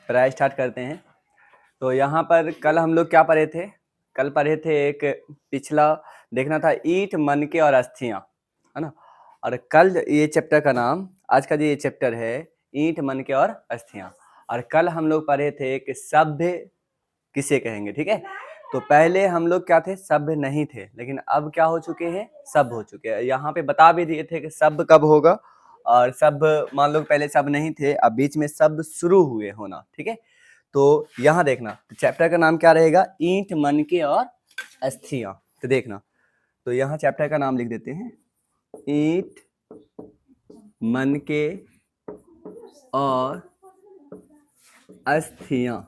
पढ़ाई स्टार्ट करते हैं। तो यहाँ पर कल हम लोग क्या पढ़े थे? कल पढ़े थे एक पिछला देखना था ईंट, मनके और अस्थियां, है ना। और कल ये चैप्टर का नाम, आज का जो ये चैप्टर है ईंट, मनके और अस्थियां। और कल हम लोग पढ़े थे कि सभ्य किसे कहेंगे, ठीक है। तो पहले हम लोग क्या थे? सभ्य नहीं थे, लेकिन अब क्या हो चुके हैं? सभ्य हो चुके हैं। यहाँ पे बता भी दिए थे कि सभ्य कब होगा, और सभ्य मान लो पहले सभ्य नहीं थे, अब बीच में सभ्य शुरू हुए होना, ठीक है। तो यहाँ देखना, तो चैप्टर का नाम क्या रहेगा? ईंट, मनके और अस्थियां। तो देखना, तो यहाँ चैप्टर का नाम लिख देते हैं ईंट, मनके और अस्थियां,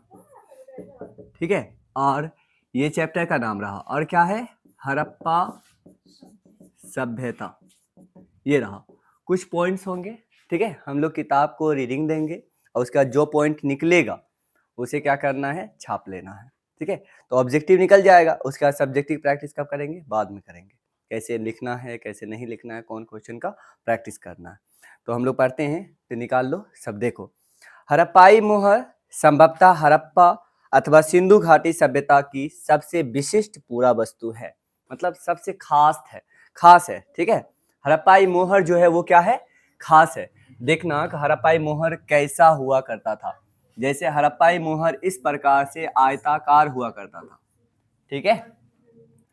ठीक है। और ये चैप्टर का नाम रहा, और क्या है? हड़प्पा सभ्यता। ये रहा, कुछ पॉइंट्स होंगे, ठीक है। हम लोग किताब को रीडिंग देंगे और उसका जो पॉइंट निकलेगा उसे क्या करना है? छाप लेना है, ठीक है। तो ऑब्जेक्टिव निकल जाएगा, उसके बाद सब्जेक्टिव प्रैक्टिस कब करेंगे? बाद में करेंगे। कैसे लिखना है, कैसे नहीं लिखना है, कौन क्वेश्चन का प्रैक्टिस करना है। तो हम लोग पढ़ते हैं, तो निकाल लो सब। देखो, हड़प्पाई मोहर संभवतः हड़प्पा अथवा सिंधु घाटी सभ्यता की सबसे विशिष्ट पूरा वस्तु है, मतलब सबसे खास है, ठीक है। हड़प्पाई मोहर जो है वो क्या है? खास है। देखना कि हड़प्पाई मोहर कैसा हुआ करता था। जैसे हड़प्पाई मोहर इस प्रकार से आयताकार हुआ करता था, ठीक है।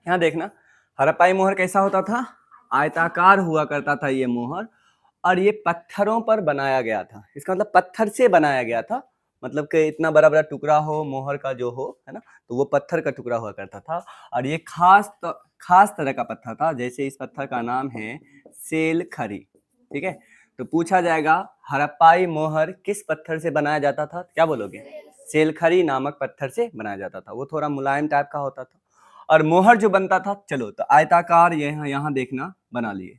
यहाँ देखना, हड़प्पाई मोहर कैसा होता था? आयताकार हुआ करता था ये मोहर, और ये पत्थरों पर बनाया गया था। इसका मतलब पत्थर से बनाया गया था, मतलब कि इतना बड़ा बड़ा टुकड़ा हो मोहर का जो हो, है ना, तो वो पत्थर का टुकड़ा हुआ करता था। और ये खास तरह का पत्थर था। जैसे इस पत्थर का नाम है सेलखरी, ठीक है। तो पूछा जाएगा हड़प्पाई मोहर किस पत्थर से बनाया जाता था? क्या बोलोगे? सेलखरी नामक पत्थर से बनाया जाता था। वो थोड़ा मुलायम टाइप का होता था। और मोहर जो बनता था, चलो तो आयताकार यहाँ देखना बना लिए।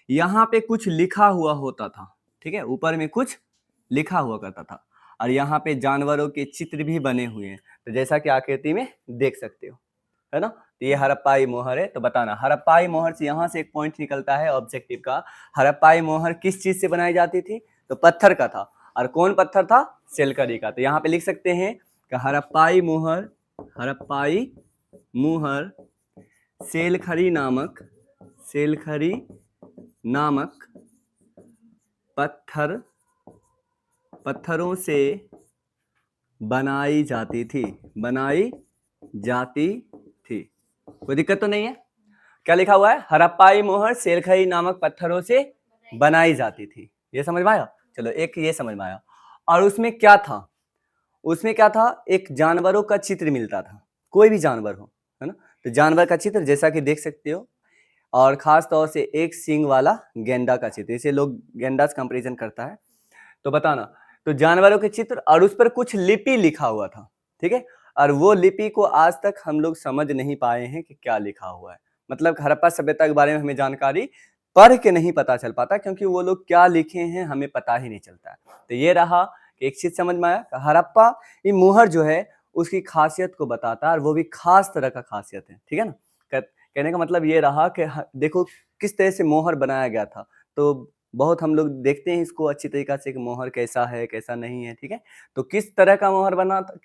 यहाँ पे कुछ लिखा हुआ होता था, ठीक है, ऊपर में कुछ लिखा हुआ करता था। और यहाँ पे जानवरों के चित्र भी बने हुए हैं, तो जैसा कि आकृति में देख सकते हो, है ना। तो ये हड़प्पाई मोहर है। तो बताना, हड़प्पाई मोहर से यहाँ से एक पॉइंट निकलता है ऑब्जेक्टिव का। हड़प्पाई मोहर किस चीज से बनाई जाती थी? तो पत्थर का था। और कौन पत्थर था? सेलकरी का। तो यहाँ पे लिख सकते हैं कि हड़प्पाई मोहर सेलखरी नामक पत्थरों से बनाई जाती थी। कोई दिक्कत तो नहीं है? क्या लिखा हुआ है? हड़प्पाई मोहर सेलखरी नामक पत्थरों से बनाई जाती थी। ये समझ में आया? चलो, एक ये समझ में आया। और उसमें क्या था? एक जानवरों का चित्र मिलता था, कोई भी जानवर हो, है ना। तो जानवर का चित्र जैसा कि देख सकते हो, और खास तौर से एक सींग वाला गेंडा का चित्र। इसे लोग गेंडा से कंपैरिजन करता है। तो बताना, तो जानवरों के चित्र और उस पर कुछ लिपि लिखा हुआ था, ठीक है। और वो लिपि को आज तक हम लोग समझ नहीं पाए हैं कि क्या लिखा हुआ है। मतलब हड़प्पा सभ्यता के बारे में हमें जानकारी पढ़ के नहीं पता चल पाता, क्योंकि वो लोग क्या लिखे हैं हमें पता ही नहीं चलता है। तो ये रहा कि एक चीज समझ में आया, हड़प्पा ये मोहर जो है उसकी खासियत को बताता है, और वो भी खास तरह का खासियत है, ठीक है ना। कहने का मतलब ये रहा कि देखो किस तरह से मोहर बनाया गया था। तो बहुत हम लोग देखते हैं इसको अच्छी तरीका से कि मोहर कैसा है कैसा नहीं है, ठीक है। तो किस तरह का मोहर बना था,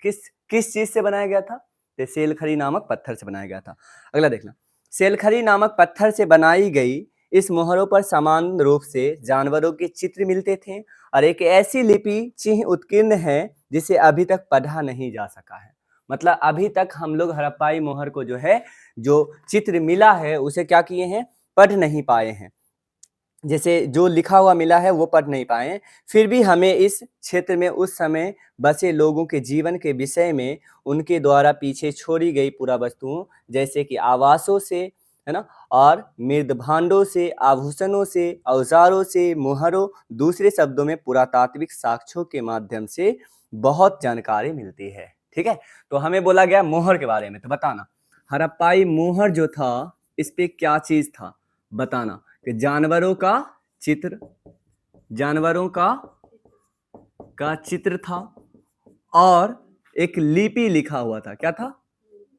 किस चीज से बनाया गया था? तो सेलखरी नामक पत्थर से बनाया गया था। अगला देखना, सेलखरी नामक पत्थर से बनाई गई इस मोहरों पर समान रूप से जानवरों के चित्र मिलते थे, और एक ऐसी लिपि चिन्ह उत्कीर्ण है जिसे अभी तक पढ़ा नहीं जा सका है। मतलब अभी तक हम लोग हड़प्पाई मोहर को जो है, जो चित्र मिला है उसे क्या किए हैं? पढ़ नहीं पाए हैं। जैसे जो लिखा हुआ मिला है वो पढ़ नहीं पाए। फिर भी हमें इस क्षेत्र में उस समय बसे लोगों के जीवन के विषय में उनके द्वारा पीछे छोड़ी गई पुरा वस्तुओं, जैसे कि आवासों से, है ना, और मृद भांडों से, आभूषणों से, औजारों से, मोहरों, दूसरे शब्दों में पुरातात्विक साक्ष्यों के माध्यम से बहुत जानकारी मिलती है, ठीक है। तो हमें बोला गया मोहर के बारे में। तो बताना, हड़प्पाई मोहर जो था इस पे क्या चीज था? बताना कि जानवरों का चित्र था, और एक लिपि लिखा हुआ था। क्या था?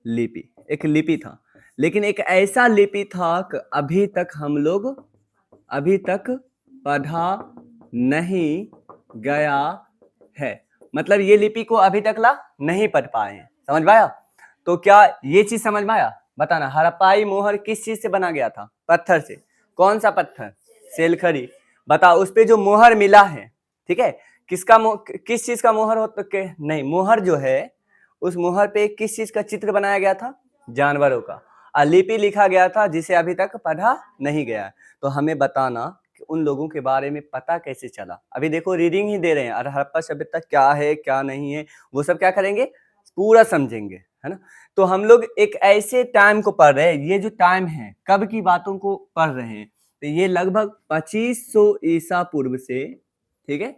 एक लिपि था। लेकिन एक ऐसा लिपि था कि अभी तक पढ़ा नहीं गया है। मतलब ये लिपि को अभी तक ला नहीं पढ़ पाए हैं। समझ में आया? तो क्या ये चीज समझ में आया? बताना, हड़प्पाई मोहर किस चीज से बना गया था? पत्थर से। कौन सा पत्थर? सेलखड़ी। बताओ उस पे जो मोहर मिला है, ठीक है, किस चीज का मोहर होता के नहीं, मोहर जो है उस मोहर पे किस चीज का चित्र बनाया गया था? जानवरों का। और लिपि लिखा गया था जिसे अभी तक पढ़ा नहीं गया। तो हमें बताना कि उन लोगों के बारे में पता कैसे चला। अभी देखो रीडिंग ही दे रहे हैं, और हड़प्पा सभ्यता क्या है क्या नहीं है वो सब क्या करेंगे, पूरा समझेंगे, है ना। तो हम लोग एक ऐसे टाइम को पढ़ रहे हैं, ये जो टाइम है कब की बातों को पढ़ रहे हैं, तो ये लगभग 2500 ईसा पूर्व से, ठीक है,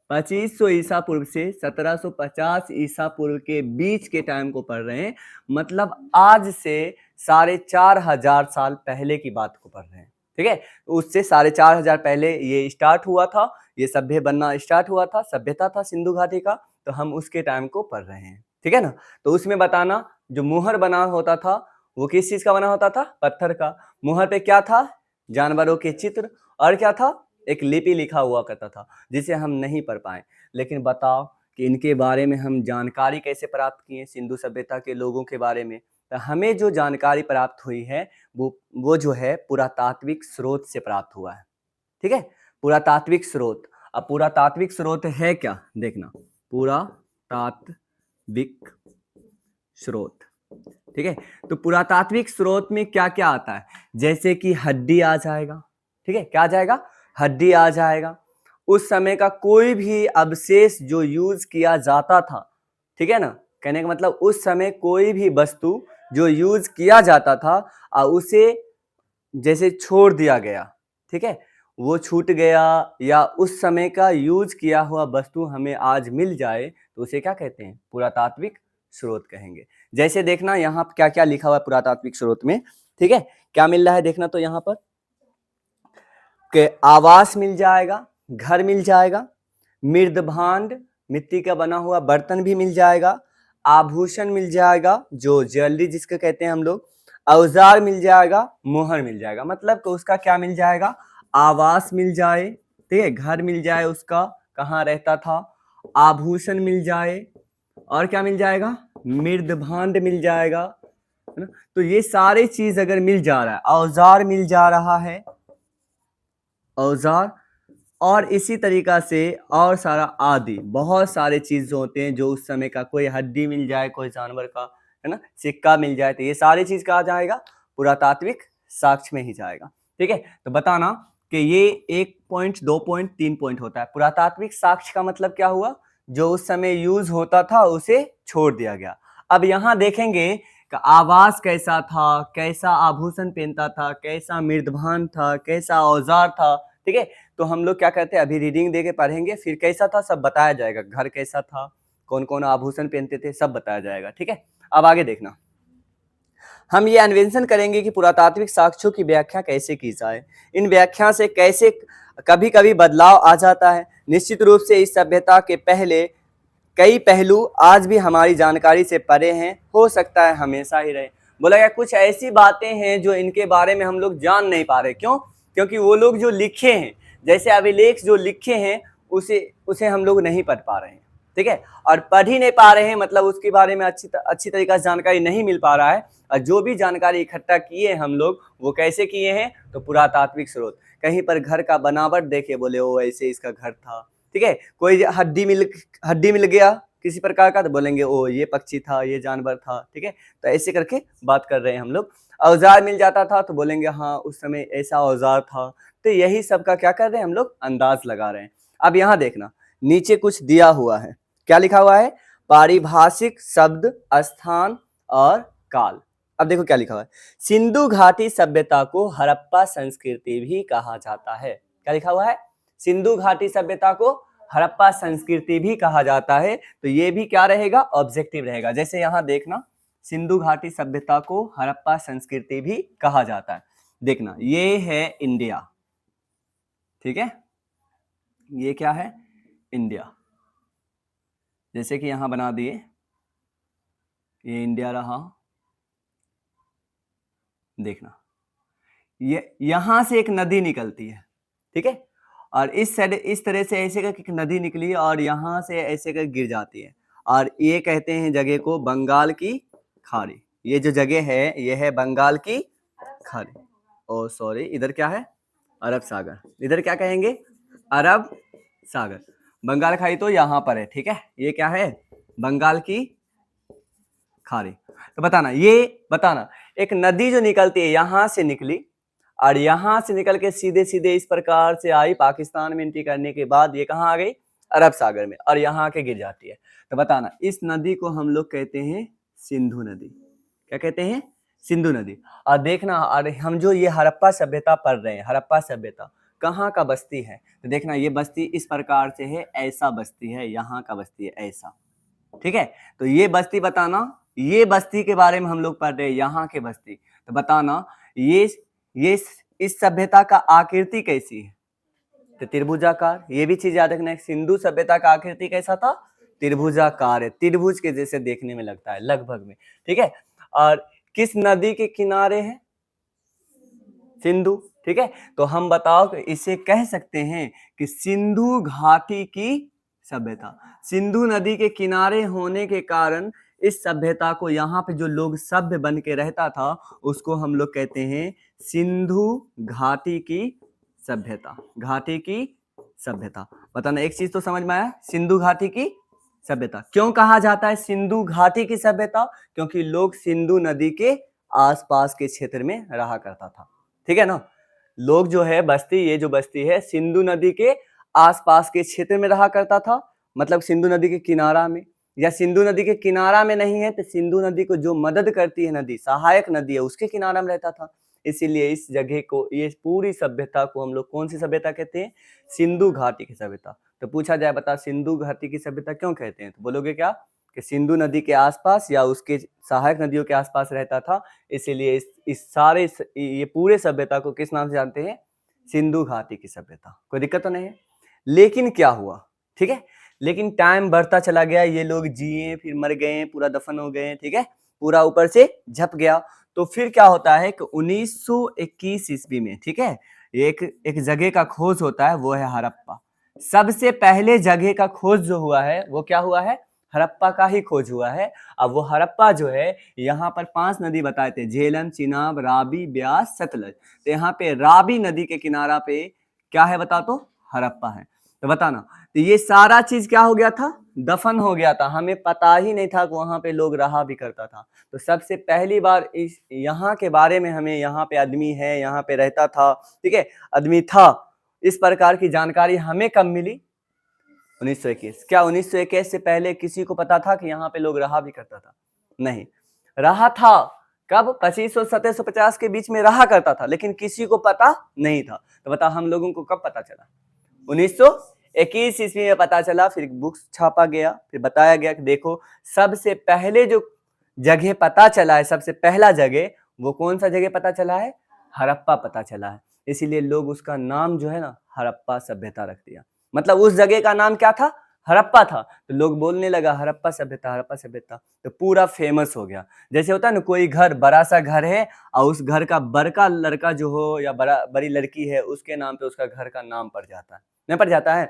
2500 ईसा पूर्व से 1750 ईसा पूर्व के बीच के टाइम को पढ़ रहे हैं। मतलब आज से 4500 साल पहले की बात को पढ़ रहे हैं, ठीक है। उससे 4500 पहले ये स्टार्ट हुआ था, ये सभ्य बनना स्टार्ट हुआ था, सभ्यता था सिंधु घाटी का। तो हम उसके टाइम को पढ़ रहे हैं, ठीक है ना। तो उसमें बताना जो मुहर बना होता था वो किस चीज का बना होता था? पत्थर का। मुहर पे क्या था? जानवरों के चित्र। और क्या था? एक लिपि लिखा हुआ करता था जिसे हम नहीं पढ़ पाए। लेकिन बताओ कि इनके बारे में हम जानकारी कैसे प्राप्त किए, सिंधु सभ्यता के लोगों के बारे में। तो हमें जो जानकारी प्राप्त हुई है वो जो है पुरातात्विक स्रोत से प्राप्त हुआ है, ठीक है। पुरातात्विक स्रोत। अब पुरातात्विक स्रोत है क्या, देखना, पुरातात्विक स्रोत, ठीक है। तो पुरातात्विक स्रोत में क्या क्या आता है? जैसे कि हड्डी आ जाएगा, ठीक है, क्या आ जाएगा? हड्डी आ जाएगा। उस समय का कोई भी अवशेष जो यूज किया जाता था, ठीक है ना, कहने का मतलब उस समय कोई भी वस्तु जो यूज किया जाता था और उसे जैसे छोड़ दिया गया, ठीक है, वो छूट गया, या उस समय का यूज किया हुआ वस्तु हमें आज मिल जाए तो उसे क्या कहते हैं? पुरातात्विक स्रोत कहेंगे। जैसे देखना यहाँ क्या क्या लिखा हुआ है पुरातात्विक स्रोत में, ठीक है, क्या मिल रहा है देखना। तो यहाँ पर के आवास मिल जाएगा, घर मिल जाएगा, मृद भांड मिट्टी का बना हुआ बर्तन भी मिल जाएगा, आभूषण मिल जाएगा जो ज्वेलरी जिसको कहते हैं हम लोग, औजार मिल जाएगा, मोहर मिल जाएगा। मतलब तो उसका क्या मिल जाएगा? आवास मिल जाए, ठीक है, घर मिल जाए, उसका कहाँ रहता था, आभूषण मिल जाए, और क्या मिल जाएगा? मृद भांड मिल जाएगा, है ना। तो ये सारे चीज अगर मिल जा रहा है, औजार मिल जा रहा है, औजार, और इसी तरीका से और सारा आदि बहुत सारे चीज होते हैं जो उस समय का, कोई हड्डी मिल जाए कोई जानवर का, है ना, सिक्का मिल जाए, तो ये सारी चीज कहा जाएगा पुरातात्विक साक्ष्य में ही जाएगा, ठीक है। तो बताना कि ये 1 पॉइंट 2 पॉइंट 3 पॉइंट होता है। पुरातात्विक साक्ष्य का मतलब क्या हुआ? जो उस समय यूज होता था उसे छोड़ दिया गया। अब यहाँ देखेंगे कि आवास कैसा था, कैसा आभूषण पहनता था, कैसा मृदभान था, कैसा औजार था, ठीक है। तो हम लोग क्या कहते हैं, अभी रीडिंग देके पढ़ेंगे, फिर कैसा था सब बताया जाएगा, घर कैसा था, कौन कौन आभूषण पहनते थे, सब बताया जाएगा, ठीक है। अब आगे देखना, हम ये अन्वेषण करेंगे कि पुरातात्विक साक्ष्यों की व्याख्या कैसे की जाए, इन व्याख्या से कैसे कभी कभी बदलाव आ जाता है। निश्चित रूप से इस सभ्यता के पहले कई पहलू आज भी हमारी जानकारी से परे हैं, हो सकता है हमेशा ही रहे। बोला गया कुछ ऐसी बातें हैं जो इनके बारे में हम लोग जान नहीं पा रहे। क्यों? क्योंकि वो लोग जो लिखे हैं, जैसे अभिलेख जो लिखे हैं उसे उसे हम लोग नहीं पढ़ पा रहे हैं, ठीक है, और पढ़ ही नहीं पा रहे हैं, मतलब उसके बारे में अच्छी तरीके से जानकारी नहीं मिल पा रहा है। और जो भी जानकारी इकट्ठा किए हम लोग वो कैसे किए हैं? तो पुरातात्विक स्रोत। कहीं पर घर का बनावट देखे, बोले ओ ऐसे इसका घर था, ठीक है। कोई हड्डी मिल गया किसी प्रकार का, तो बोलेंगे ओ ये पक्षी था, ये जानवर था, ठीक है। तो ऐसे करके बात कर रहे हैं हम लोग। औजार मिल जाता था तो बोलेंगे हाँ उस समय ऐसा औजार था। तो यही सब का क्या कर रहे हैं हम लोग? अंदाज लगा रहे हैं। अब यहाँ देखना, नीचे कुछ दिया हुआ है, क्या लिखा हुआ है? पारिभाषिक शब्द, स्थान और काल। अब देखो क्या लिखा हुआ है, सिंधु घाटी सभ्यता को हड़प्पा संस्कृति भी कहा जाता है। क्या लिखा हुआ है? सिंधु घाटी सभ्यता को हड़प्पा संस्कृति भी कहा जाता है। तो ये भी क्या रहेगा? ऑब्जेक्टिव रहेगा। जैसे यहाँ देखना, सिंधु घाटी सभ्यता को हड़प्पा संस्कृति भी कहा जाता है। देखना ये है इंडिया, ठीक है, ये क्या है? इंडिया। जैसे कि यहां बना दिए, ये इंडिया रहा, देखना ये यहां से एक नदी निकलती है, ठीक है, और इस साइड इस तरह से ऐसे करके एक नदी निकली और यहाँ से ऐसे कर गिर जाती है और ये कहते हैं जगह को बंगाल की खाड़ी। ये जो जगह है ये है बंगाल की खाड़ी। ओ सॉरी, इधर क्या है? अरब सागर। इधर क्या कहेंगे? अरब सागर। बंगाल खाड़ी तो यहाँ पर है, ठीक है। ये क्या है? बंगाल की खाड़ी। तो बताना एक नदी जो निकलती है यहाँ से निकली और यहाँ से निकल के सीधे सीधे इस प्रकार से आई, पाकिस्तान में एंट्री करने के बाद ये कहाँ आ गई? अरब सागर में, और यहाँ के गिर जाती है। तो बताना इस नदी को हम लोग कहते हैं सिंधु नदी। क्या कहते हैं? सिंधु नदी। और देखना, और हम जो ये हड़प्पा सभ्यता पढ़ रहे हैं, हड़प्पा सभ्यता कहाँ का बस्ती है? तो देखना ये बस्ती इस प्रकार से है, ऐसा बस्ती है, यहाँ का बस्ती है ऐसा, ठीक है। तो ये बस्ती बताना, ये बस्ती के बारे में हम लोग पढ़ रहे हैं, यहाँ के बस्ती। तो बताना ये इस सभ्यता का आकृति कैसी है? तो त्रिभुजाकार। ये भी चीज याद रखना है, सिंधु सभ्यता का आकृति कैसा था? त्रिभुजाकार है, त्रिभुज के जैसे देखने में लगता है लगभग में, ठीक है। और किस नदी के किनारे है? सिंधु, ठीक है। तो हम बताओ कि इसे कह सकते हैं कि सिंधु घाटी की सभ्यता। सिंधु नदी के किनारे होने के कारण इस सभ्यता को, यहाँ पे जो लोग सभ्य बन के रहता था उसको हम लोग कहते हैं सिंधु घाटी की सभ्यता। घाटी की सभ्यता। बताना एक चीज तो समझ में आया, सिंधु घाटी की सभ्यता क्यों कहा जाता है सिंधु घाटी की सभ्यता? क्योंकि लोग सिंधु नदी के आसपास के क्षेत्र में रहा करता था, ठीक है ना। लोग जो है बस्ती, ये जो बस्ती है सिंधु नदी के आसपास के क्षेत्र में रहा करता था, मतलब सिंधु नदी के किनारा में, या सिंधु नदी के किनारा में नहीं है तो सिंधु नदी को जो मदद करती है नदी, सहायक नदी है, उसके किनारा में रहता था। इसीलिए इस जगह को, ये पूरी सभ्यता को हम लोग कौन सी सभ्यता कहते हैं? सिंधु घाटी की सभ्यता। तो पूछा जाए बता सिंधु घाटी की सभ्यता क्यों कहते हैं, तो बोलोगे क्या कि सिंधु नदी के आसपास या उसके सहायक नदियों के आसपास रहता था, इसीलिए ये पूरे सभ्यता को किस नाम से जानते हैं? सिंधु घाटी की सभ्यता। कोई दिक्कत तो नहीं है। लेकिन क्या हुआ, ठीक है, लेकिन टाइम बढ़ता चला गया, ये लोग जिए फिर मर गए, पूरा दफन हो गए, ठीक है, पूरा ऊपर से झप गया। तो फिर क्या होता है कि 1921 ईस्वी में, ठीक है, एक जगह का खोज होता है, वो है हड़प्पा। सबसे पहले जगह का खोज जो हुआ है वो क्या हुआ है? हड़प्पा का ही खोज हुआ है। अब वो हड़प्पा जो है, यहाँ पर 5 नदी बताए थे, झेलम, चिनाब, रावी, ब्यास, सतलज। तो यहाँ पे रावी नदी के किनारा पे क्या है बता तो? हड़प्पा है। तो बताना, तो ये सारा चीज क्या हो गया था? दफन हो गया था, हमें पता ही नहीं था कि वहां पे लोग रहा भी करता था। तो सबसे पहली बार इस यहाँ के बारे में हमें, यहाँ पे आदमी है, यहाँ पे रहता था, ठीक है, आदमी था, इस प्रकार की जानकारी हमें कब मिली? 1921। क्या 1921 से पहले किसी को पता था कि यहाँ पे लोग रहा भी करता था? नहीं, रहा था कब? 2500 1750 के बीच में रहा करता था, लेकिन किसी को पता नहीं था। तो बता हम लोगों को कब पता चला? 1921 ईस्वी में पता चला। फिर बुक्स छापा गया, फिर बताया गया कि देखो सबसे पहले जो जगह पता चला है, सबसे पहला जगह, वो कौन सा जगह पता चला है? हड़प्पा पता चला है। इसीलिए लोग उसका नाम जो है ना हड़प्पा सभ्यता रख दिया। मतलब उस जगह का नाम क्या था? हड़प्पा था। तो लोग बोलने लगा हड़प्पा सभ्यता, हड़प्पा सभ्यता, तो पूरा फेमस हो गया। जैसे होता है ना, कोई घर, बड़ा सा घर है और उस घर का बड़का लड़का जो हो या बड़ी लड़की है, उसके नाम पे उसका घर का नाम पड़ जाता है, नहीं पड़ जाता है?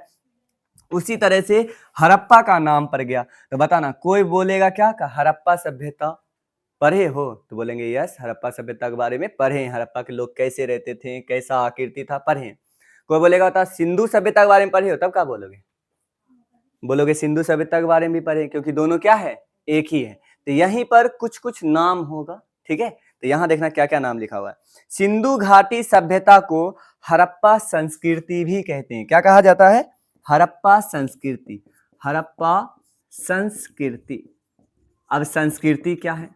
उसी तरह से हड़प्पा का नाम पड़ गया। तो बताना कोई बोलेगा क्या का हड़प्पा सभ्यता पढ़े हो? तो बोलेंगे यस, हड़प्पा सभ्यता के बारे में पढ़े, हड़प्पा के लोग कैसे रहते थे, कैसा आकृति था, पढ़े। कोई बोलेगा था सिंधु सभ्यता के बारे में पढ़े हो, तब क्या बोलोगे? बोलोगे सिंधु सभ्यता के बारे में भी पढ़े, क्योंकि दोनों क्या है? एक ही है। तो यहीं पर कुछ कुछ नाम होगा, ठीक है। तो यहाँ देखना क्या क्या नाम लिखा हुआ है। सिंधु घाटी सभ्यता को हड़प्पा संस्कृति भी कहते हैं। क्या कहा जाता है? हड़प्पा संस्कृति। हड़प्पा संस्कृति। अब संस्कृति क्या है,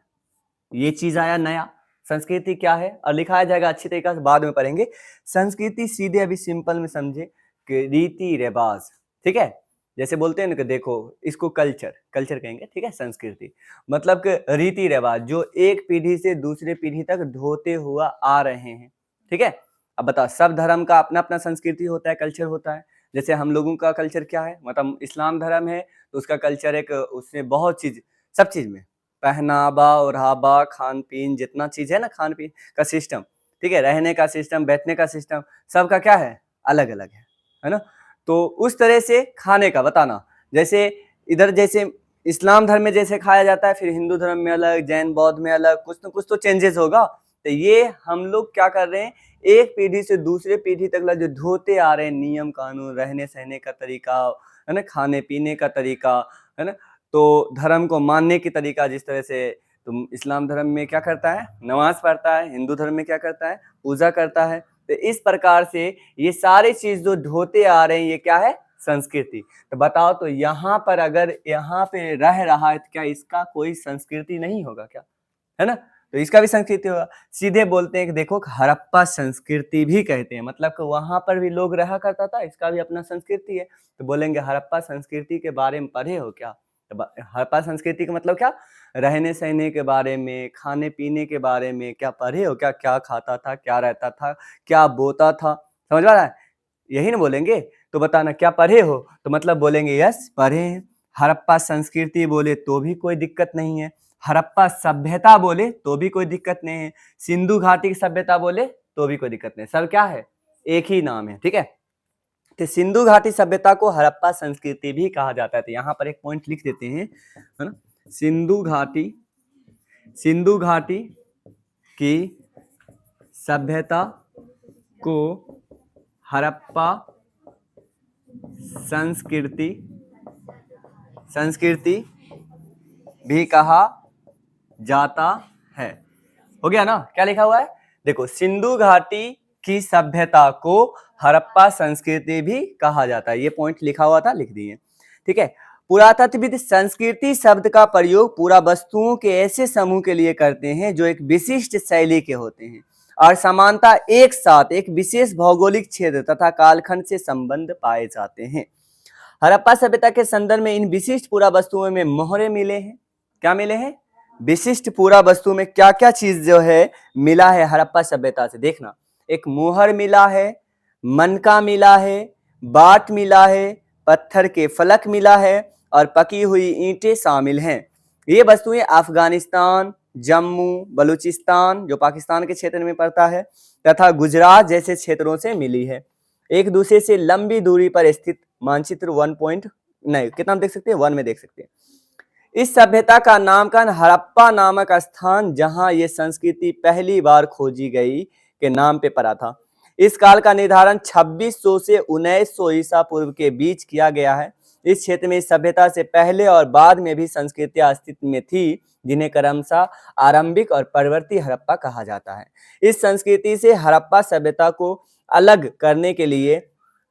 ये चीज आया नया। संस्कृति क्या है और लिखाया जाएगा अच्छी तरीके से, बाद में पढ़ेंगे। संस्कृति सीधे अभी सिंपल में समझे कि रीति रिवाज, ठीक है। जैसे बोलते हैं ना कि देखो इसको कल्चर कहेंगे, ठीक है। संस्कृति मतलब कि रीति रिवाज जो एक पीढ़ी से दूसरे पीढ़ी तक ढोते हुआ आ रहे हैं, ठीक है। अब बताओ, सब धर्म का अपना अपना संस्कृति होता है, कल्चर होता है। जैसे हम लोगों का कल्चर क्या है, मतलब इस्लाम धर्म है तो उसका कल्चर एक, उसमें बहुत चीज, सब चीज में पहनावा, ओढ़ावा, खान पीन, जितना चीज है ना, खान पीन का सिस्टम, ठीक है, रहने का सिस्टम, बैठने का सिस्टम, सबका क्या है? अलग अलग है है ना। तो उस तरह से खाने का बताना, जैसे इधर जैसे इस्लाम धर्म में जैसे खाया जाता है, फिर हिंदू धर्म में अलग, जैन बौद्ध में अलग, कुछ तो चेंजेस होगा। तो ये हम लोग क्या कर रहे हैं, एक पीढ़ी से दूसरे पीढ़ी तक जो ढोते आ रहे हैं नियम कानून, रहने सहने का तरीका, है ना, खाने पीने का तरीका, है ना, तो धर्म को मानने की तरीका, जिस तरह से तुम इस्लाम धर्म में क्या करता है, नमाज पढ़ता है, हिंदू धर्म में क्या करता है, पूजा करता है। तो इस प्रकार से ये सारी चीज जो ढोते आ रहे हैं, ये क्या है, संस्कृति। तो बताओ, तो यहाँ पर अगर यहाँ पे रह रहा है तो क्या इसका कोई संस्कृति नहीं होगा क्या, है ना। तो इसका भी संस्कृति होगा। सीधे बोलते हैं कि देखो हड़प्पा संस्कृति भी कहते हैं, मतलब कि वहां पर भी लोग रहा करता था, इसका भी अपना संस्कृति है। तो बोलेंगे हड़प्पा संस्कृति के बारे में पढ़े हो क्या। तो हड़प्पा संस्कृति का मतलब क्या, रहने सहने के बारे में, खाने पीने के बारे में क्या पढ़े हो क्या, क्या खाता था, क्या रहता था, क्या बोता था, समझ आ रहा है, यही ना बोलेंगे। तो बताना क्या पढ़े हो, तो मतलब बोलेंगे यस पढ़े हैं। हड़प्पा संस्कृति बोले तो भी कोई दिक्कत नहीं है, हड़प्पा सभ्यता बोले तो भी कोई दिक्कत नहीं है, सिंधु घाटी की सभ्यता बोले तो भी कोई दिक्कत नहीं, सब क्या है, एक ही नाम है, ठीक है। तो सिंधु घाटी सभ्यता को हड़प्पा संस्कृति भी कहा जाता है। तो यहाँ पर एक पॉइंट लिख देते हैं, है ना, सिंधु घाटी की सभ्यता को हड़प्पा संस्कृति भी कहा जाता है। हो गया ना, क्या लिखा हुआ है, देखो सिंधु घाटी की सभ्यता को हड़प्पा संस्कृति भी कहा जाता है, ये पॉइंट लिखा हुआ था, लिख दिए, ठीक है। पुरातत्वविद संस्कृति शब्द का प्रयोग पूरा वस्तुओं के ऐसे समूह के लिए करते हैं जो एक विशिष्ट शैली के होते हैं और समानता एक साथ एक विशेष भौगोलिक क्षेत्र तथा कालखंड से संबंध पाए जाते हैं। हड़प्पा सभ्यता के संदर्भ में इन विशिष्ट पुरा वस्तुओं में मोहरे मिले हैं, क्या मिले हैं, विशिष्ट पुरा वस्तु में क्या क्या चीज जो है मिला है हड़प्पा सभ्यता से, देखना, एक मोहर मिला है, मनका मिला है, बाट मिला है, पत्थर के फलक मिला है और पकी हुई ईंटें शामिल हैं। ये वस्तुएं अफगानिस्तान, जम्मू, बलूचिस्तान जो पाकिस्तान के क्षेत्र में पड़ता है तथा गुजरात जैसे क्षेत्रों से मिली है। एक दूसरे से लंबी दूरी पर स्थित मानचित्र 1 नहीं कितना देख सकते हैं, 1 में देख सकते हैं। इस सभ्यता का नामकरण हड़प्पा नामक स्थान जहां ये संस्कृति पहली बार खोजी गई के नाम पे पड़ा था। इस काल का निर्धारण 2600 से 1900 ईसा पूर्व के बीच किया गया है। इस क्षेत्र में इस सभ्यता से पहले और बाद में भी संस्कृतियां अस्तित्व में थी जिन्हें क्रमशः आरंभिक और परवर्ती हड़प्पा कहा जाता है। इस संस्कृति से हड़प्पा सभ्यता को अलग करने के लिए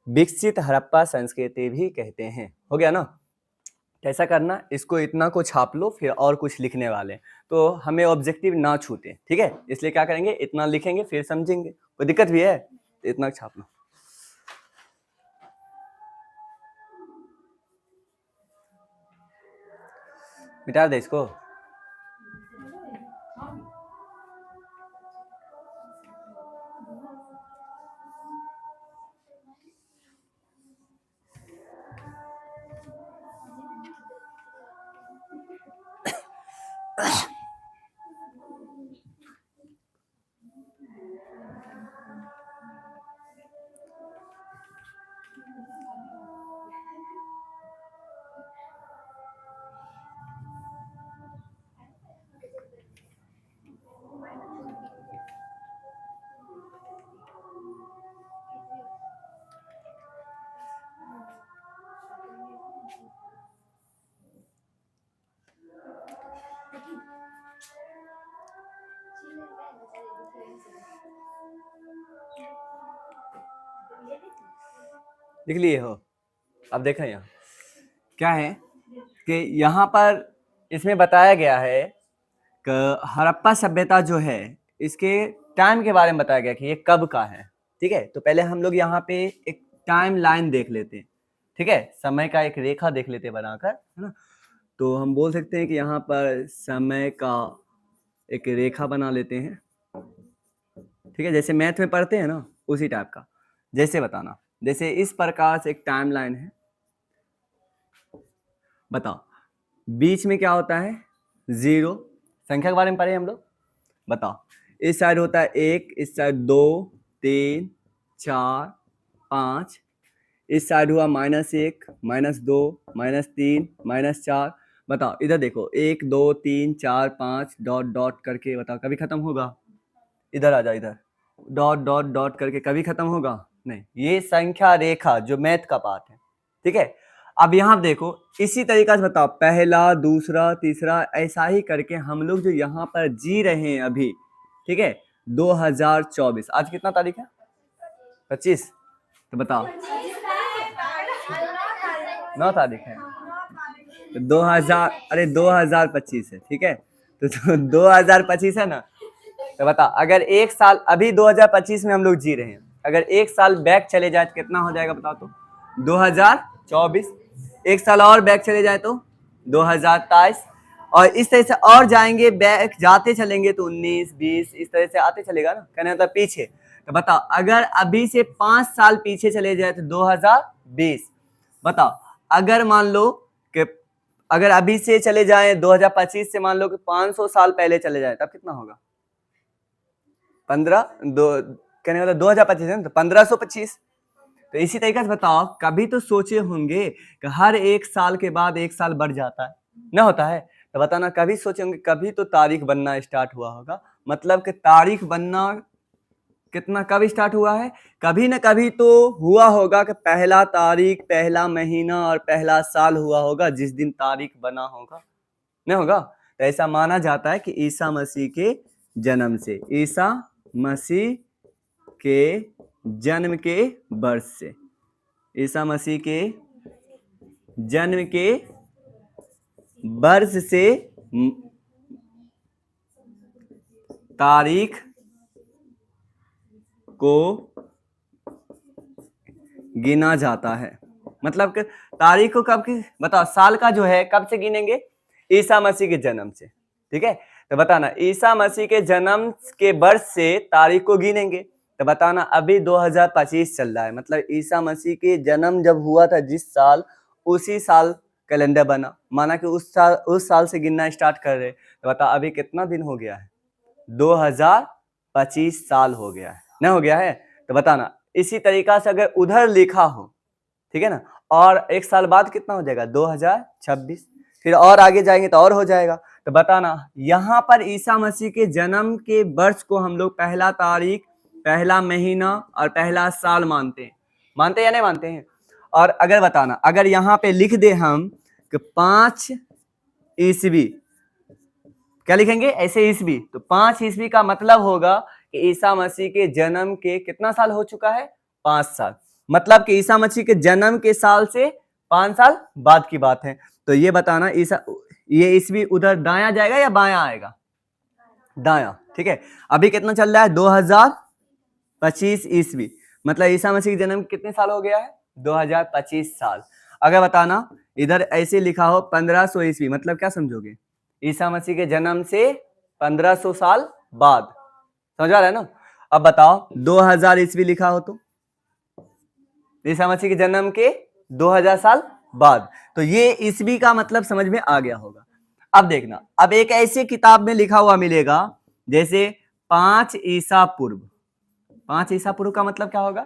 विकसित हड़प्पा संस्कृति भी कहते हैं। हो गया ना, कैसा करना, इसको इतना को छाप लो, फिर और कुछ लिखने वाले तो हमें ऑब्जेक्टिव ना छूटे, ठीक है, इसलिए क्या करेंगे, इतना लिखेंगे फिर समझेंगे, कोई दिक्कत भी है तो इतना छाप लो। मिटा दे इसको। लिख लिए हो, अब देखें यहाँ क्या है कि यहाँ पर इसमें बताया गया है कि हड़प्पा सभ्यता जो है इसके टाइम के बारे में बताया गया कि ये कब का है, ठीक है। तो पहले हम लोग यहाँ पे एक टाइम लाइन देख लेते हैं, ठीक है, समय का एक रेखा देख लेते हैं बनाकर, है ना। तो हम बोल सकते हैं कि यहाँ पर समय का एक रेखा बना लेते हैं, ठीक है, जैसे मैथ में पढ़ते हैं ना उसी टाइप का। जैसे बताना, जैसे इस प्रकार से एक टाइम लाइन है, बताओ बीच में क्या होता है, 0, संख्या के बारे में पढ़े हम लोग, बताओ इस साइड होता है 1, इस साइड 2, 3, 4, 5, इस साइड हुआ -1, -2, -3, -4। बताओ इधर देखो 1 2 3 4 5 डॉट डॉट करके, बताओ कभी खत्म होगा? इधर आ जाओ, इधर डॉट डॉट डॉट करके कभी खत्म होगा? नहीं। ये संख्या रेखा जो मैथ का पार्ट है, ठीक है। अब यहाँ देखो इसी तरीका से बताओ, पहला दूसरा तीसरा ऐसा ही करके हम लोग जो यहाँ पर जी रहे हैं अभी, ठीक है। 2024 आज कितना तारीख है? 25। तो बताओ 9 तारीख है तो 2000, अरे 2025 है, ठीक है। तो 2025 है ना। तो बताओ अगर एक साल, अभी 2025 में हम लोग जी रहे हैं, अगर एक साल बैक चले जाए तो कितना हो जाएगा बताओ तो? 2024। एक साल और बैक चले जाए तो 2023, और इस तरह से और जाएंगे बैक, जाते चलेंगे तो 19 20 इस तरह से आते चलेगा ना, कहने मतलब पीछे। तो बताओ अगर अभी से 5 साल पीछे चले जाए तो 2020। बताओ अगर मान लो कि अगर अभी से चले जाए 2025 से मान लो कि 500 साल पहले चले जाए तब कितना होगा? 15 दो, कहने वाला 2025 है ना, तो 1525। तो इसी तरीके से बताओ कभी तो सोचे होंगे कि हर एक साल के बाद एक साल बढ़ जाता है ना, होता है। तो बताना कभी सोचे होंगे, कभी तो तारीख बनना स्टार्ट हुआ होगा। मतलब कि तारीख बनना कितना कब स्टार्ट हुआ है? कभी ना कभी तो हुआ होगा कि पहला तारीख, पहला महीना और पहला साल हुआ होगा जिस दिन तारीख बना होगा, नहीं होगा? तो ऐसा माना जाता है कि ईसा मसीह के जन्म से, ईसा मसीह के जन्म के बर्थ से, ईसा मसीह के जन्म के बर्थ से तारीख को गिना जाता है। मतलब कि तारीख को कब की, बताओ साल का जो है कब से गिनेंगे? ईसा मसीह के जन्म से, ठीक है। तो बताना ईसा मसीह के जन्म के बर्थ से तारीख को गिनेंगे। तो बताना अभी 2025 चल रहा है, मतलब ईसा मसीह के जन्म जब हुआ था जिस साल, उसी साल कैलेंडर बना, माना कि उस साल से गिनना स्टार्ट कर रहे। तो बता अभी कितना दिन हो गया है? 2025 साल हो गया है ना, हो गया है। तो बताना इसी तरीका से अगर उधर लिखा हो, ठीक है ना, और एक साल बाद कितना हो जाएगा? 2026। फिर और आगे जाएंगे तो और हो जाएगा। तो बताना यहाँ पर ईसा मसीह के जन्म के वर्ष को हम लोग पहला तारीख, पहला महीना और पहला साल मानते हैं, मानते हैं या नहीं मानते हैं? और अगर बताना अगर यहाँ पे लिख दे हम कि 5 ईस्वी, क्या लिखेंगे ऐसे ईस्वी, तो 5 ईस्वी का मतलब होगा कि ईसा मसीह के जन्म के कितना साल हो चुका है? 5 साल। मतलब कि ईसा मसीह के जन्म के साल से 5 साल बाद की बात है। तो ये बताना ये ईस्वी उधर दाया जाएगा या बाया आएगा? दाया, ठीक है। अभी कितना चल रहा है? 2025 ईस्वी, मतलब ईसा मसीह के जन्म कितने साल हो गया है? 2025 साल। अगर बताना इधर ऐसे लिखा हो 1500 ईस्वी, मतलब क्या समझोगे? ईसा मसीह के जन्म से 1500 साल बाद, समझ आ रहा है ना? अब बताओ 2000 ईस्वी लिखा हो तो ईसा मसीह के जन्म के 2000 साल बाद, तो ये ईस्वी का मतलब समझ में आ गया होगा। अब देखना, अब एक ऐसी किताब में लिखा हुआ मिलेगा जैसे 5 ईसा पूर्व। 5 ईसा पूर्व का मतलब क्या होगा?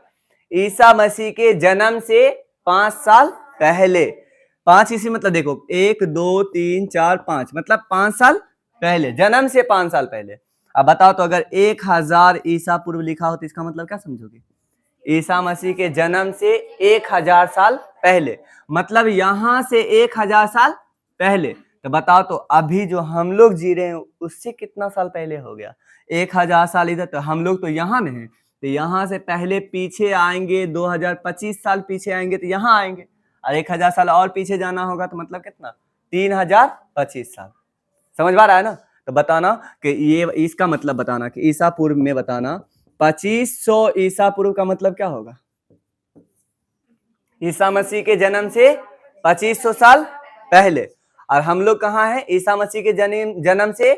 ईसा मसीह के जन्म से 5 साल पहले। 5 ईस्वी मतलब देखो 1 2 3 4 5, मतलब 5 साल पहले, जन्म से 5 साल पहले। अब बताओ तो अगर 1000 ईसा पूर्व लिखा हो तो इसका मतलब क्या समझोगे? ईसा मसीह के जन्म से 1000 साल पहले, मतलब यहां से 1000 साल पहले। तो बताओ तो अभी जो हम लोग जी रहे हैं उससे कितना साल पहले हो गया? 1000 साल इधर, तो हम लोग तो यहाँ में हैं, तो यहाँ से पहले पीछे आएंगे 2025 साल पीछे आएंगे तो यहाँ आएंगे, और 1000 साल और पीछे जाना होगा तो मतलब कितना? 3025 साल। समझ में आ रहा है ना? तो बताना कि ये इसका मतलब बताना कि ईसा पूर्व में बताना 2500 ईसा पूर्व का मतलब क्या होगा? ईसा मसीह के जन्म से 2500 साल पहले, और हम लोग कहाँ हैं? ईसा मसीह के जन्म से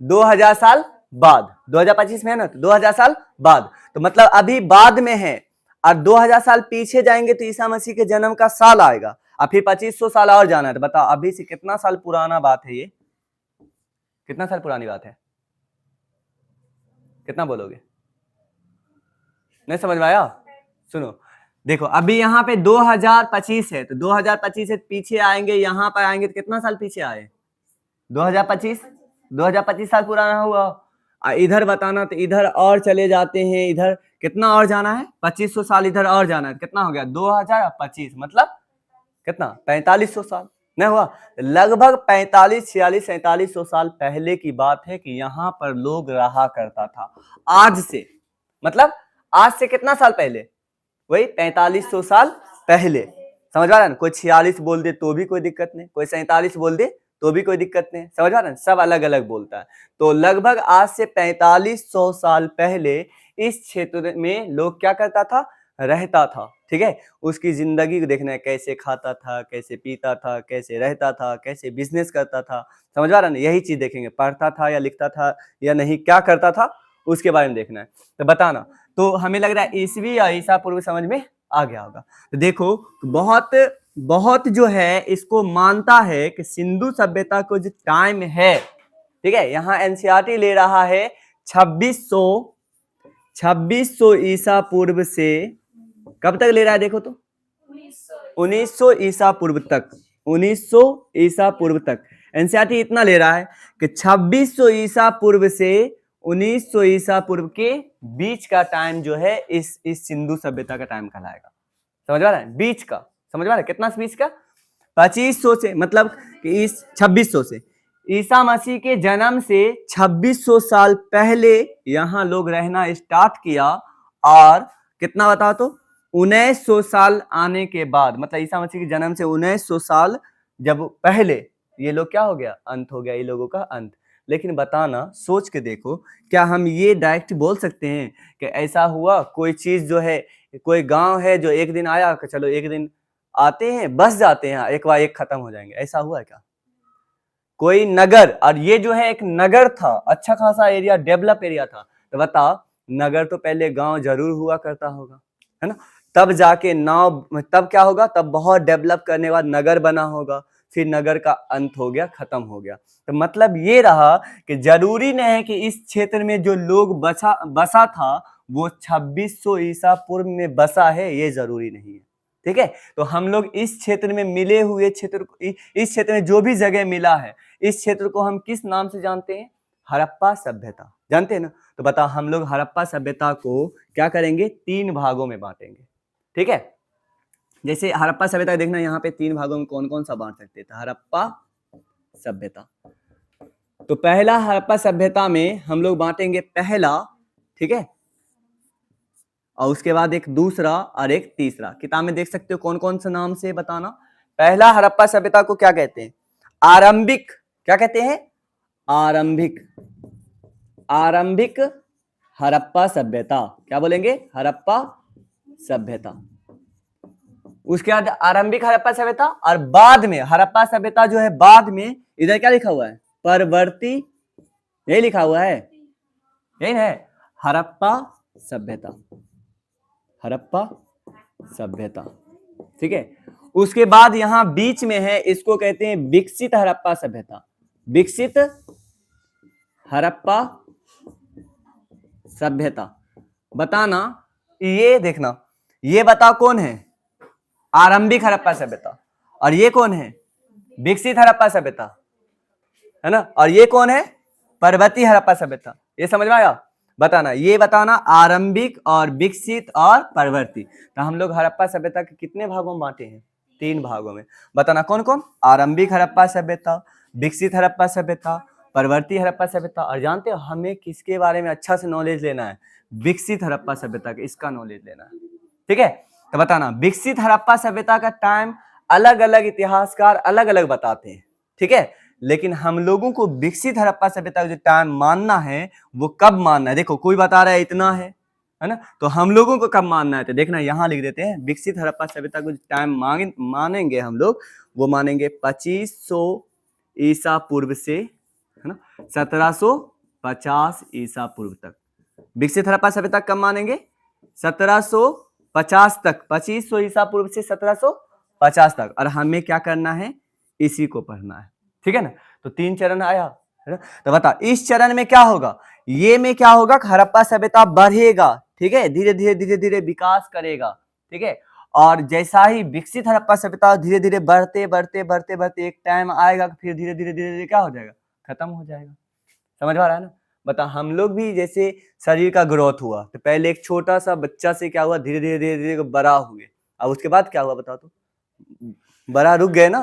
2000 साल बाद। 2025 में है ना, तो 2000 साल बाद, तो मतलब अभी बाद में है। और 2000 साल पीछे जाएंगे तो ईसा मसीह के जन्म का साल आएगा, और फिर 2500 साल और जाना है। तो बताओ अभी से कितना साल पुराना बात है ये? कितना साल पुरानी बात है? कितना बोलोगे? नहीं समझ में आया? सुनो, देखो अभी यहाँ पे 2025 है, तो 2025 से पीछे आएंगे, यहाँ पर आएंगे तो कितना साल पीछे आए? 2025 साल पुराना हुआ। इधर बताना तो इधर और चले जाते हैं, इधर कितना और जाना है? 2500 साल इधर और जाना है, कितना हो गया? 2025 मतलब कितना? 4500 साल नहीं हुआ? लगभग 45, 46, 4700 साल पहले की बात है कि यहाँ पर लोग रहा करता था। आज से मतलब आज से कितना साल पहले? वही 4500 साल पहले। समझ पा रहे हैं? कोई 46 बोल दे तो भी कोई दिक्कत नहीं, कोई 47 बोल दे तो भी कोई दिक्कत नहीं। समझ पा रहे हैं? सब अलग अलग बोलता है। तो लगभग आज से 4500 साल पहले इस क्षेत्र में लोग क्या करता था? रहता था। ठीक है, उसकी जिंदगी को देखना है, कैसे खाता था, कैसे पीता था, कैसे रहता था, कैसे बिजनेस करता था। समझ पा रहे हैं? यही चीज देखेंगे, पढ़ता था या लिखता था या नहीं, क्या करता था, उसके बारे में देखना है। तो बताना। तो हमें लग रहा है ईसवी या ईसा पूर्व समझ में आ गया होगा। तो देखो बहुत बहुत जो है इसको मानता है कि सिंधु सभ्यता को जो टाइम है, ठीक है, यहाँ एनसीईआरटी ले रहा है 2600 ईसा पूर्व से कब तक ले रहा है? देखो तो 1900 ईसा पूर्व तक, 1900 ईसा पूर्व तक एनसीईआरटी इतना ले रहा है कि 2600 ईसा पूर्व से 1900 ईसा पूर्व के बीच का टाइम जो है इस सिंधु सभ्यता का टाइम कहलाएगा। समझ आ रहा है? बीच का, समझ आ रहा है? कितना बीच का? 2500 से, मतलब कि इस 2600 से ईसा मसीह के जन्म से 2600 साल पहले यहां लोग रहना स्टार्ट किया, और कितना बताओ तो 1900 साल आने के बाद, मतलब ईसा मसीह के जन्म से 1900 साल जब पहले ये लोग क्या हो गया? अंत हो गया, ये लोगों का अंत। लेकिन बताना, सोच के देखो, क्या हम ये डायरेक्ट बोल सकते हैं कि ऐसा हुआ? कोई चीज जो है, कोई गांव है जो एक दिन आया, चलो एक दिन आते हैं बस जाते हैं, एक बार एक खत्म हो जाएंगे, ऐसा हुआ है क्या? कोई नगर, और ये जो है एक नगर था, अच्छा खासा एरिया, डेवलप एरिया था, तो बताओ नगर तो पहले गांव जरूर हुआ करता होगा, है ना? तब जाके नाव, तब क्या होगा? तब बहुत डेवलप करने के बाद नगर बना होगा, फिर नगर का अंत हो गया, खत्म हो गया। तो मतलब ये रहा कि जरूरी नहीं है कि इस क्षेत्र में जो लोग बसा था वो 2600 ईसा पूर्व में बसा है, ये जरूरी नहीं है। ठीक है, तो हम लोग इस क्षेत्र में मिले हुए क्षेत्र, इस क्षेत्र में जो भी जगह मिला है, इस क्षेत्र को हम किस नाम से जानते हैं? हड़प्पा सभ्यता, जानते हैं ना? तो बताओ हम लोग हड़प्पा सभ्यता को क्या करेंगे? 3 भागों में बांटेंगे। ठीक है, जैसे हड़प्पा सभ्यता देखना, यहाँ पे 3 भागों में कौन कौन सा बांट सकते थे? हड़प्पा सभ्यता, तो पहला हड़प्पा सभ्यता में हम लोग बांटेंगे पहला, ठीक है, और उसके बाद एक दूसरा और एक तीसरा। किताब में देख सकते हो कौन कौन सा नाम से बताना। पहला हड़प्पा सभ्यता को क्या कहते हैं? आरंभिक, क्या कहते हैं? आरंभिक, आरंभिक हड़प्पा सभ्यता। क्या बोलेंगे? हड़प्पा सभ्यता। उसके बाद आरंभिक हड़प्पा सभ्यता, और बाद में हड़प्पा सभ्यता जो है बाद में, इधर क्या लिखा हुआ है? परवर्ती, यही लिखा हुआ है, यही है हड़प्पा सभ्यता, हड़प्पा सभ्यता। ठीक है, उसके बाद यहां बीच में है, इसको कहते हैं विकसित हड़प्पा सभ्यता, विकसित हड़प्पा सभ्यता। बताना, ये देखना, ये बताओ कौन है? आरंभिक हड़प्पा सभ्यता, और ये कौन है? विकसित हड़प्पा सभ्यता, है ना? और ये कौन है? परवर्ती हड़प्पा सभ्यता। ये समझ में आया? बताना, ये बताना, आरंभिक और विकसित और परवर्ती। तो हम लोग हड़प्पा सभ्यता के कितने भागों में बांटे हैं? 3 भागों में। बताना कौन कौन? आरंभिक हड़प्पा सभ्यता, विकसित हड़प्पा सभ्यता, परवर्ती हड़प्पा सभ्यता। और जानते हो हमें किसके बारे में अच्छा से नॉलेज लेना है? विकसित हड़प्पा सभ्यता का, इसका नॉलेज लेना है। ठीक है, तो बताना, विकसित हड़प्पा सभ्यता का टाइम अलग अलग इतिहासकार अलग अलग बताते हैं, ठीक है, लेकिन हम लोगों को विकसित हड़प्पा सभ्यता का जो टाइम मानना है वो कब मानना है? देखो कोई बता रहा है इतना है ना, तो हम लोगों को कब मानना है? तो देखना यहां लिख देते हैं, विकसित हड़प्पा सभ्यता को जो टाइम मानेंगे हम लोग, वो मानेंगे 2500 ईसा पूर्व से, है ना, 1750 ईसा पूर्व तक। विकसित हड़प्पा सभ्यता कब मानेंगे? 1750 तक, 2500 ईसा पूर्व से 1750 तक। और हमें क्या करना है? इसी को पढ़ना है, ठीक है ना? तो 3 चरण आया, है ना? तो बता इस चरण में क्या होगा? ये में क्या होगा? हड़प्पा सभ्यता बढ़ेगा, ठीक है, धीरे धीरे धीरे धीरे विकास करेगा, ठीक है, और जैसा ही विकसित हड़प्पा सभ्यता धीरे धीरे बढ़ते बढ़ते बढ़ते बढ़ते एक टाइम आएगा फिर धीरे धीरे धीरे धीरे क्या हो जाएगा, खत्म हो जाएगा। समझ में आ रहा है ना। बता हम लोग भी जैसे शरीर का ग्रोथ हुआ तो पहले एक छोटा सा बच्चा से क्या हुआ, धीरे धीरे धीरे धीरे बड़ा हुए, अब उसके बाद क्या हुआ बताओ तो, बड़ा रुक गए ना,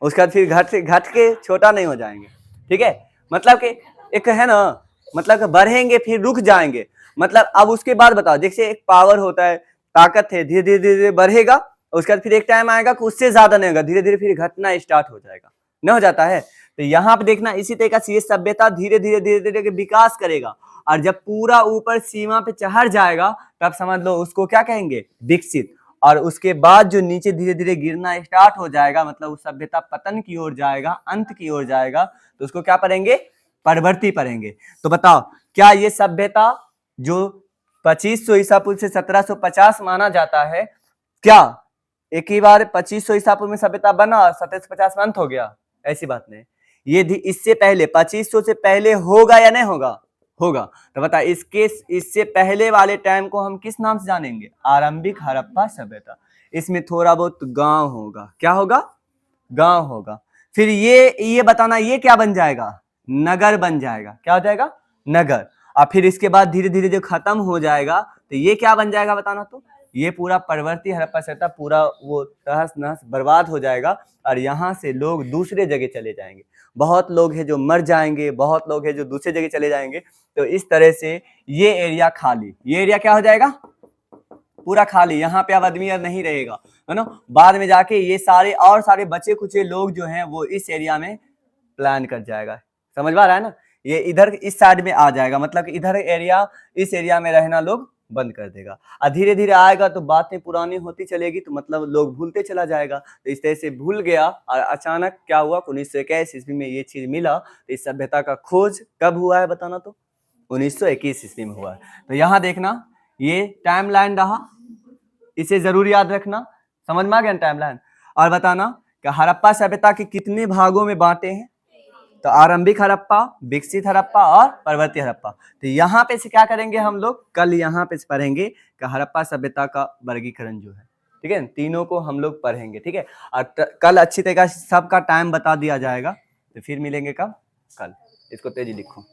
उसके बाद फिर घट के छोटा नहीं हो जाएंगे। ठीक है, मतलब कि एक है ना, मतलब कि बढ़ेंगे फिर रुक जाएंगे। मतलब अब उसके बाद बताओ, जैसे एक पावर होता है, ताकत है, धीरे धीरे धीरे बढ़ेगा, उसके बाद फिर एक टाइम आएगा कि उससे ज्यादा नहीं होगा, धीरे धीरे फिर घटना स्टार्ट हो जाएगा, नहीं हो जाता है। तो यहाँ पे देखना इसी तरीके से ये सभ्यता धीरे धीरे धीरे धीरे विकास करेगा, और जब पूरा ऊपर सीमा पे चढ़ जाएगा तब समझ लो उसको क्या कहेंगे, विकसित। और उसके बाद जो नीचे धीरे धीरे गिरना स्टार्ट हो जाएगा, मतलब उस सभ्यता पतन की ओर जाएगा, अंत की ओर जाएगा, तो उसको क्या पढ़ेंगे, परवर्ती पढ़ेंगे। तो बताओ क्या ये सभ्यता जो 2500 ईसा पूर्व से 1750 माना जाता है, क्या एक ही बार 2500 ईसा पूर्व में सभ्यता बना 1750 में अंत हो गया? ऐसी बात नहीं, ये इससे पहले 2500 से पहले होगा या नहीं होगा, होगा। तो बता इससे पहले वाले टाइम को हम किस नाम से जानेंगे, आरंभिक हड़प्पा सभ्यता। इसमें थोड़ा बहुत गांव होगा, क्या होगा, गांव होगा। फिर ये बताना ये क्या बन जाएगा, नगर बन जाएगा, क्या हो जाएगा, नगर। और फिर इसके बाद धीरे धीरे जो खत्म हो जाएगा तो ये क्या बन जाएगा बताना तो, ये पूरा परवर्ती हड़प्पा सभ्यता पूरा वो तहस नहस बर्बाद हो जाएगा, और यहाँ से लोग दूसरे जगह चले जाएंगे। बहुत लोग हैं जो मर जाएंगे, बहुत लोग हैं जो दूसरे जगह चले जाएंगे। तो इस तरह से ये एरिया खाली, ये एरिया क्या हो जाएगा, पूरा खाली, यहाँ पे अब आदमी नहीं रहेगा, है ना। बाद में जाके ये सारे और सारे बचे कुचे लोग जो हैं वो इस एरिया में प्लान कर जाएगा। समझ में आ रहा है ना, ये इधर इस साइड में आ जाएगा, मतलब कि इधर एरिया, इस एरिया में रहना लोग बंद कर देगा। और धीरे धीरे आएगा तो बातें पुरानी होती चलेगी, तो मतलब लोग भूलते चला जाएगा। तो इस तरह से भूल गया, और अचानक क्या हुआ, 1921 ईस्वी में ये चीज मिला। तो इस सभ्यता का खोज कब हुआ है बताना तो, 1921 ईस्वी में हुआ है। तो यहाँ देखना ये टाइमलाइन रहा, इसे जरूर याद रखना। समझ में आ गया टाइमलाइन। और बताना कि हड़प्पा सभ्यता के कितने भागों में बांटे हैं, तो आरंभिक हड़प्पा, विकसित हड़प्पा और परवर्ती हड़प्पा। तो यहाँ पे से क्या करेंगे हम लोग, कल यहाँ पे से पढ़ेंगे कि हड़प्पा सभ्यता का वर्गीकरण जो है, ठीक है, तीनों को हम लोग पढ़ेंगे, ठीक है। और कल अच्छी तरीके से सबका टाइम बता दिया जाएगा। तो फिर मिलेंगे कब, कल। इसको तेजी लिखो।